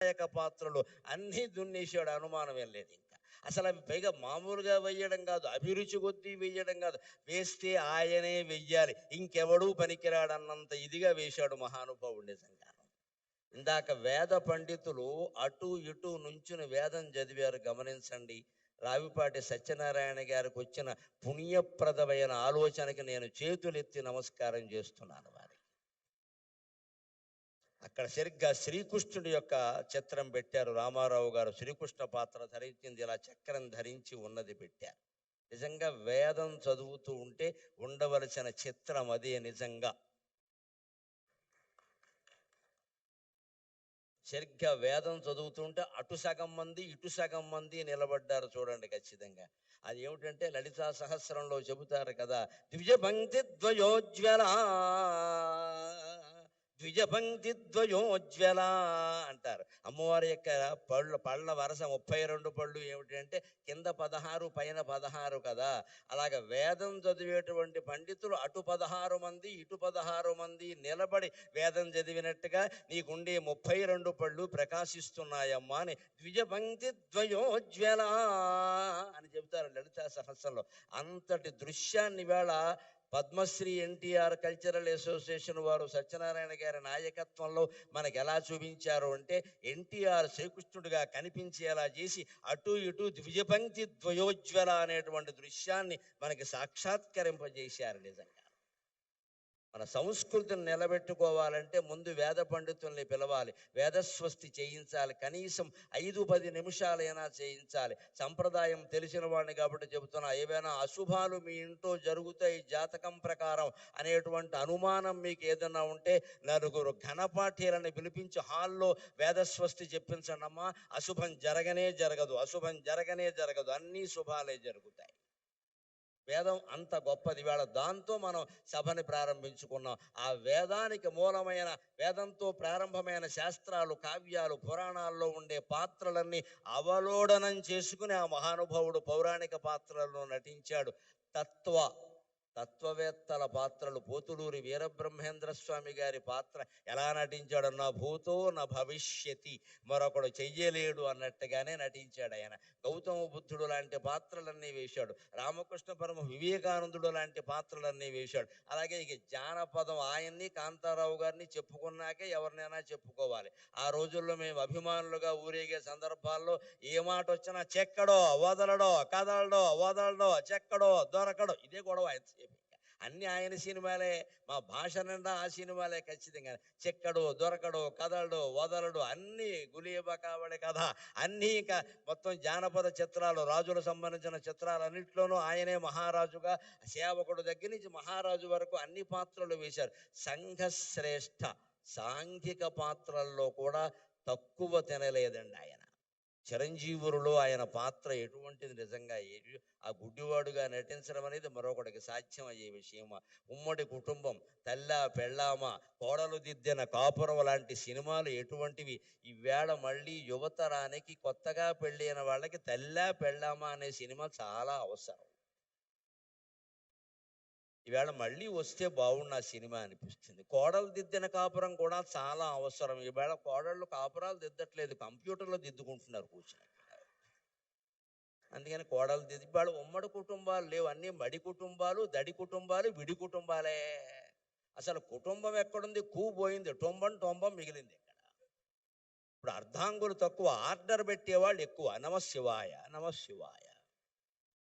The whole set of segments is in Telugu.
నాయక పాత్రలు అన్నీ దున్నేసాడు, అనుమానం ఏం లేదు. ఇంకా అసలు అవి పైగా మామూలుగా వెయ్యడం కాదు, అభిరుచి కొద్దీ వెయ్యడం కాదు, వేస్తే ఆయనే వెయ్యాలి, ఇంకెవడూ పనికిరాడన్నంత ఇదిగా వేశాడు మహానుభావుడు నిజంగా. ఇందాక వేద పండితులు అటు ఇటు నుంచుని వేదం చదివారు, గమనించండి. రావిపాటి సత్యనారాయణ గారికి వచ్చిన పుణ్యప్రదమైన ఆలోచనకి నేను చేతులెత్తి నమస్కారం చేస్తున్నాను వారికి. అక్కడ సరిగ్గా శ్రీకృష్ణుడి యొక్క చిత్రం పెట్టారు. రామారావు గారు శ్రీకృష్ణ పాత్ర ధరించింది, ఇలా చక్రం ధరించి ఉన్నది పెట్టారు. నిజంగా వేదం చదువుతూ ఉంటే ఉండవలసిన చిత్రం అదే. నిజంగా సరిగ్గా వేదం చదువుతుంటే అటు సగం మంది ఇటు సగం మంది నిలబడ్డారు చూడండి. ఖచ్చితంగా అది ఏమిటంటే లలితా సహస్రంలో చెబుతారు కదా, ద్విజపంక్తి ద్వయోజ్వల ద్విజపంక్తి ద్వయోజ్వల అంటారు. అమ్మవారి యొక్క పళ్ళ వరస 32 పళ్ళు ఏమిటంటే కింద 16 పైన 16 కదా. అలాగ వేదం చదివేటువంటి పండితులు అటు 16 మంది ఇటు 16 మంది నిలబడి వేదం చదివినట్టుగా నీకుండే 32 పళ్ళు ప్రకాశిస్తున్నాయమ్మా అని ద్విజపంక్తి ద్వయోజ్వల అని చెబుతారు లలితా సహస్రంలో. అంతటి దృశ్యాన్ని వేళ పద్మశ్రీ ఎన్టీఆర్ కల్చరల్ అసోసియేషన్ వారు సత్యనారాయణ గారి నాయకత్వంలో మనకు ఎలా చూపించారు అంటే, ఎన్టీఆర్ శ్రీకృష్ణుడిగా కనిపించేలా చేసి అటు ఇటు ద్విజపంక్తి ద్వయోజ్వల అనేటువంటి దృశ్యాన్ని మనకి సాక్షాత్కరింపజేశారు. నిజంగా మన సంస్కృతిని నిలబెట్టుకోవాలంటే ముందు వేద పండితుల్ని పిలవాలి, వేదస్వస్తి చేయించాలి, కనీసం 5-10 నిమిషాలైనా చేయించాలి. సంప్రదాయం తెలిసిన వాడిని కాబట్టి చెబుతున్నా, ఏవైనా అశుభాలు మీ ఇంట్లో జరుగుతాయి జాతకం ప్రకారం అనేటువంటి అనుమానం మీకు ఏదైనా ఉంటే 4 ఘనపాఠీలను పిలిపించి హాల్లో వేదస్వస్తి చెప్పించండి అమ్మా. అశుభం జరగనే జరగదు, అశుభం జరగనే జరగదు, అన్నీ శుభాలే జరుగుతాయి. వేదం అంత గొప్పది. వేళ దాంతో మనం సభని ప్రారంభించుకున్నాం. ఆ వేదానికి మూలమైన, వేదంతో ప్రారంభమైన శాస్త్రాలు, కావ్యాలు, పురాణాల్లో ఉండే పాత్రలన్నీ అవలోడనం చేసుకుని ఆ మహానుభావుడు పౌరాణిక పాత్రలను నటించాడు. తత్వవేత్తల పాత్రలు, పోతులూరి వీరబ్రహ్మేంద్ర స్వామి గారి పాత్ర ఎలా నటించాడు, నా భూతో నా భవిష్యతి, మరొకడు చెయ్యలేడు అన్నట్టుగానే నటించాడు ఆయన. గౌతమ బుద్ధుడు లాంటి పాత్రలన్నీ వేశాడు. రామకృష్ణ పరమ వివేకానందుడు లాంటి పాత్రలన్నీ వేశాడు. అలాగే ఇక జానపదం ఆయన్ని, కాంతారావు గారిని చెప్పుకున్నాకే ఎవరినైనా చెప్పుకోవాలి. ఆ రోజుల్లో మేము అభిమానులుగా ఊరేగే సందర్భాల్లో ఏ మాట వచ్చినా చెక్కడో వదలడో, కదలడో వదలడో, చెక్కడో దొరకడో, ఇదే గొడవ. అన్ని ఆయన సినిమాలే, మా భాష నిండా ఆ సినిమాలే. ఖచ్చితంగా చెక్కడు, దొరకడు, కదలడు, వదలడు, అన్నీ గులీబకావళి కథ, అన్నీ ఇంకా మొత్తం జానపద చిత్రాలు, రాజులకు సంబంధించిన చిత్రాలన్నింటిలోనూ ఆయనే మహారాజుగా, సేవకుడు దగ్గర నుంచి మహారాజు వరకు అన్ని పాత్రలు వేశారు. సంఘశ్రేష్ఠ సాంఘిక పాత్రల్లో కూడా తక్కువ తినలేదండి ఆయన. చిరంజీవులలో ఆయన పాత్ర ఎటువంటిది, నిజంగా ఆ గుడ్డివాడుగా నటించడం అనేది మరొకటికి సాధ్యం అయ్యే విషయమా. ఉమ్మడి కుటుంబం, తల్లా పెళ్ళామ, కోడలు దిద్దిన కాపురం లాంటి సినిమాలు ఎటువంటివి. ఈవేళ మళ్ళీ యువతరానికి, కొత్తగా పెళ్ళైన వాళ్ళకి తల్లా పెళ్ళామ అనే సినిమా చాలా అవసరం. ఈవేళ మళ్ళీ వస్తే బాగుండు ఆ సినిమా అనిపిస్తుంది. కోడలు దిద్దిన కాపురం కూడా చాలా అవసరం. ఈవేళ కోడళ్ళు కాపురాలు దిద్దట్లేదు, కంప్యూటర్లో దిద్దుకుంటున్నారు కూర్చొని. అందుకని కోడలు దిద్ది, ఇవాళ ఉమ్మడి కుటుంబాలు లేవు, అన్నీ మడి కుటుంబాలు, దడి కుటుంబాలు, విడి కుటుంబాలే. అసలు కుటుంబం ఎక్కడుంది, పోయింది, టొంబం మిగిలింది ఇక్కడ. ఇప్పుడు అర్ధాంగులు తక్కువ, ఆర్డర్ పెట్టేవాళ్ళు ఎక్కువ. నమశివాయ నమశివాయ.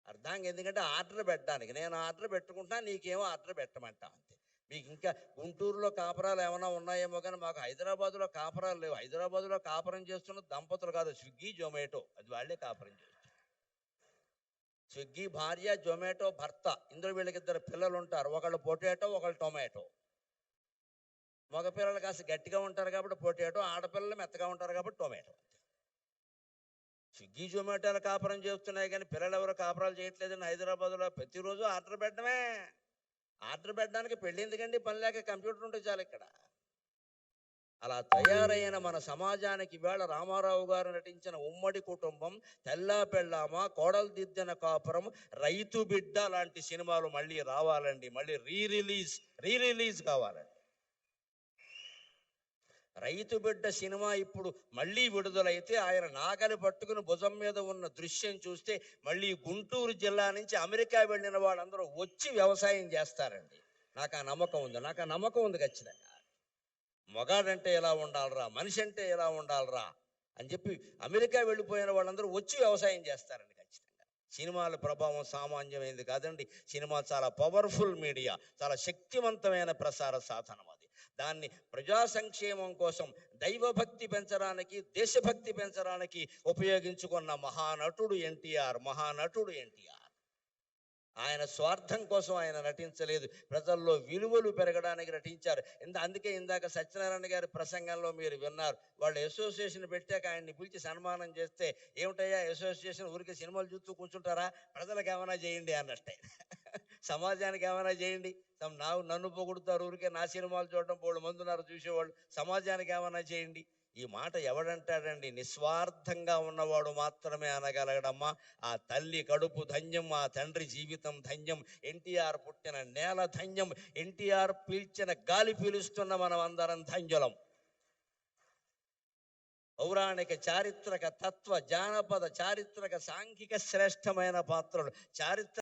అర్ధాంగం ఎందుకంటే ఆర్డర్ పెట్టడానికి, నేను ఆర్డర్ పెట్టుకుంటా, నీకేమో ఆర్డర్ పెట్టమంటా అంతే. మీకు ఇంకా గుంటూరులో కాపురాలు ఏమైనా ఉన్నాయేమో కానీ మాకు హైదరాబాద్లో కాపురాలు లేవు. హైదరాబాద్లో కాపురం చేస్తున్న దంపతులు కాదు, స్విగ్గీ జొమాటో, అది వాళ్ళే కాపురం చేస్తారు. స్విగ్గీ భార్య, జొమాటో భర్త, ఇందులో వీళ్ళకిద్దరు పిల్లలు ఉంటారు, ఒకళ్ళు పొటాటో, ఒకళ్ళు టొమాటో. మగపిల్లలు కాస్త గట్టిగా ఉంటారు కాబట్టి పొటాటో, ఆడపిల్లలు మెత్తగా ఉంటారు కాబట్టి టొమాటో. స్విగ్గీ జొమాటోలు కాపురం చేస్తున్నాయి కానీ పిల్లలు ఎవరు కాపురాలు చేయట్లేదని హైదరాబాద్లో ప్రతిరోజు ఆర్డర్ పెట్టడమే. ఆర్డర్ పెట్టడానికి పెళ్ళి ఎందుకండి, పని లేక కంప్యూటర్ ఉంటే చాలు ఇక్కడ. అలా తయారైన మన సమాజానికి ఇవాళ రామారావు గారు నటించిన ఉమ్మడి కుటుంబం, తెల్లా పెళ్ళామ, కోడలు దిద్దిన కాపురం, రైతు బిడ్డ లాంటి సినిమాలు మళ్ళీ రావాలండి. మళ్ళీ రీ రిలీజ్ కావాలండి. రైతు బిడ్డ సినిమా ఇప్పుడు మళ్ళీ విడుదలైతే ఆయన నాగలి పట్టుకుని భుజం మీద ఉన్న దృశ్యం చూస్తే మళ్ళీ గుంటూరు జిల్లా నుంచి అమెరికా వెళ్ళిన వాళ్ళందరూ వచ్చి వ్యవసాయం చేస్తారండి. నాకు ఆ నమ్మకం ఉంది, నాకు ఆ నమ్మకం ఉంది ఖచ్చితంగా. మగాడంటే ఎలా ఉండాలరా, మనిషి అంటే ఎలా ఉండాలరా అని చెప్పి అమెరికా వెళ్ళిపోయిన వాళ్ళందరూ వచ్చి వ్యవసాయం చేస్తారండి ఖచ్చితంగా. సినిమాల ప్రభావం సామాన్యమైనది కాదండి. సినిమా చాలా పవర్ఫుల్ మీడియా, చాలా శక్తివంతమైన ప్రసార సాధనం అది. దాన్ని ప్రజా సంక్షేమం కోసం, దైవభక్తి పెంచడానికి, దేశభక్తి పెంచడానికి ఉపయోగించుకున్న మహానటుడు ఎన్టీఆర్, మహానటుడు ఎన్టీఆర్. ఆయన స్వార్థం కోసం ఆయన నటించలేదు, ప్రజల్లో విలువలు పెరగడానికి నటించారు. అందుకే ఇందాక సత్యనారాయణ గారి ప్రసంగంలో మీరు విన్నారు, వాళ్ళు అసోసియేషన్ పెట్టాక ఆయన్ని పిలిచి సన్మానం చేస్తే, ఏమిటయ్యా అసోసియేషన్ ఊరికే సినిమాలు చూస్తూ కూర్చుంటారా, ప్రజలకు ఏమైనా చేయండి అన్నట్టే. సమాజానికి ఏమైనా చేయండి. నన్ను పొగుడుతారు ఊరికే, నా సినిమాలు చూడడం బోళ్ళు మంది ఉన్నారు చూసేవాళ్ళు, సమాజానికి ఏమైనా చేయండి. ఈ మాట ఎవడంటాడండి? నిస్వార్థంగా ఉన్నవాడు మాత్రమే అనగలగడమ్మా. ఆ తల్లి కడుపు ధన్యం, ఆ తండ్రి జీవితం ధన్యం, ఎన్టీఆర్ పుట్టిన నేల ధన్యం, ఎన్టీఆర్ పీల్చిన గాలి పీలుస్తున్న మనం అందరం ధన్యులం. పౌరాణిక, చారిత్రక, తత్వ, జానపద, చారిత్రక, సాంఘిక శ్రేష్టమైన పాత్రలు, చారిత్ర